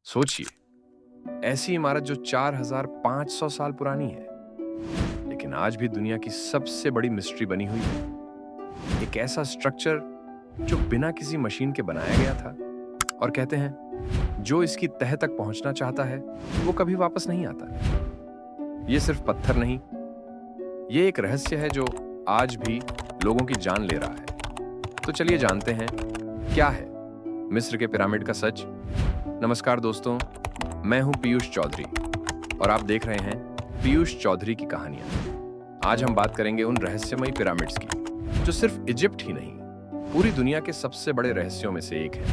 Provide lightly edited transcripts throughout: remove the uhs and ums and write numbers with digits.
सोचिए, ऐसी इमारत जो 4500 साल पुरानी है, लेकिन आज भी दुनिया की सबसे बड़ी मिस्ट्री बनी हुई है। एक ऐसा स्ट्रक्चर जो बिना किसी मशीन के बनाया गया था, और कहते हैं जो इसकी तह तक पहुंचना चाहता है वो कभी वापस नहीं आता। ये सिर्फ पत्थर नहीं, ये एक रहस्य है जो आज भी लोगों की जान ले रहा है। तो चलिए जानते हैं क्या है मिस्र के पिरामिड का सच। नमस्कार दोस्तों, मैं हूं पीयूष चौधरी और आप देख रहे हैं पीयूष चौधरी की कहानियां। आज हम बात करेंगे उन रहस्यमयी पिरामिड्स की जो सिर्फ इजिप्ट ही नहीं, पूरी दुनिया के सबसे बड़े रहस्यों में से एक है।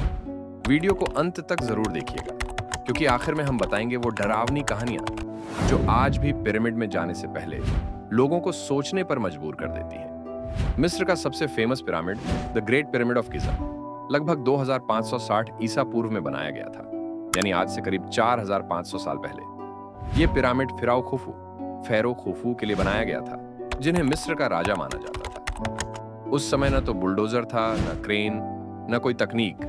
वीडियो को अंत तक जरूर देखिएगा, क्योंकि आखिर में हम बताएंगे वो डरावनी कहानियां जो आज भी पिरामिड में जाने से पहले लोगों को सोचने पर मजबूर कर देती है। मिस्र का सबसे famous pyramid, the great pyramid of Giza, लगभग 2560 ईसा पूर्व में बनाया गया था, यानी आज से करीब 4500 साल पहले। यह पिरामिड फेरो खुफू के लिए बनाया गया था, जिन्हें मिस्र का राजा माना जाता था। उस समय न तो बुलडोजर था, न क्रेन, न कोई तकनीक,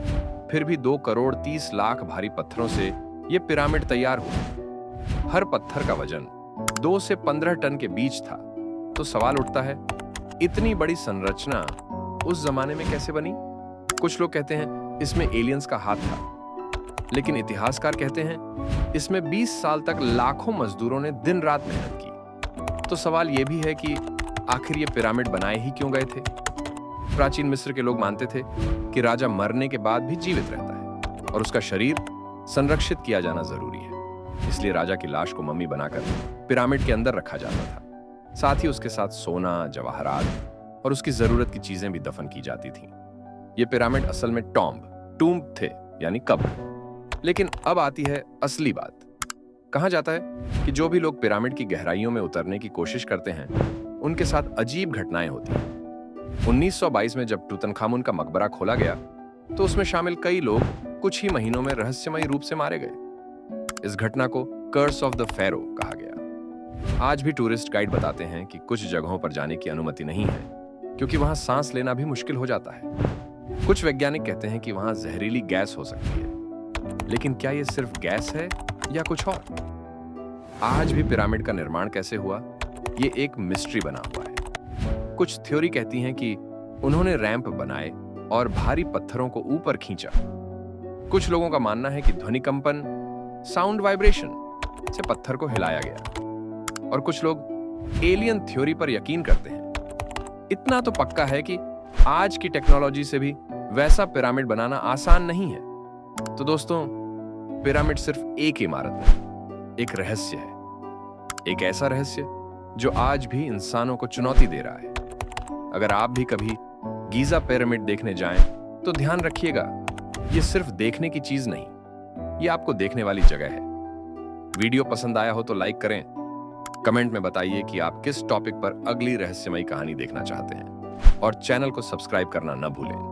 फिर भी 2 करोड़ 30 लाख भारी पत्थरों से यह पिरामिड तैयार हुआ। हर पत्थर का वजन 2 से 15 टन के बीच था। तो सवाल उठता है, इतनी बड़ी संरचना उस जमाने में कैसे बनी? कुछ लोग कहते हैं इसमें एलियंस का हाथ था, लेकिन इतिहासकार कहते हैं इसमें 20 साल तक लाखों मजदूरों ने दिन रात मेहनत की। तो सवाल यह भी है कि आखिर ये पिरामिड बनाए ही क्यों गए थे? प्राचीन मिस्र के लोग मानते थे कि राजा मरने के बाद भी जीवित रहता है और उसका शरीर संरक्षित किया जाना जरूरी है। इसलिए राजा की लाश को मम्मी बनाकर पिरामिड के अंदर रखा जाता था। साथ ही उसके साथ सोना, जवाहरात और उसकी जरूरत की चीजें भी दफन की जाती थीं। ये पिरामिड असल में टूम्ब थे, यानी कब्र। लेकिन अब आती है असली बात। कहा जाता है कि जो भी लोग पिरामिड की गहराइयों में उतरने की कोशिश करते हैं, उनके साथ अजीब घटनाएं होती हैं। 1922 में जब टूतनखामुन का मकबरा खोला गया, तो उसमें शामिल कई लोग कुछ ही महीनों में रहस्यमयी रूप से मारे गए। इस घटना को कर्स ऑफ द फेरो कहा गया। आज भी टूरिस्ट गाइड बताते हैं कि कुछ जगहों पर जाने की अनुमति नहीं है, क्योंकि वहां सांस लेना भी मुश्किल हो जाता है। कुछ वैज्ञानिक कहते हैं कि वहां जहरीली गैस हो सकती है, लेकिन क्या यह सिर्फ गैस है या कुछ और? आज भी पिरामिड का निर्माण कैसे हुआ, ये एक मिस्ट्री बना हुआ है। कुछ थ्योरी कहती हैं कि उन्होंने रैंप बनाए और भारी पत्थरों को ऊपर खींचा। कुछ लोगों का मानना है कि ध्वनि कंपन, साउंड वाइब्रेशन से पत्थर को हिलाया गया, और कुछ लोग एलियन थ्योरी पर यकीन करते हैं। इतना तो पक्का है कि आज की टेक्नोलॉजी से भी वैसा पिरामिड बनाना आसान नहीं है। तो दोस्तों, पिरामिड सिर्फ एक इमारत नहीं, एक रहस्य है। एक ऐसा रहस्य जो आज भी इंसानों को चुनौती दे रहा है। अगर आप भी कभी गीजा पिरामिड देखने जाएं, तो ध्यान रखिएगा, ये सिर्फ देखने की चीज नहीं, ये आपको देखने वाली जगह है। वीडियो पसंद आया हो तो लाइक करें, कमेंट में बताइए कि आप किस टॉपिक पर अगली रहस्यमयी कहानी देखना चाहते हैं, और चैनल को सब्सक्राइब करना न भूलें।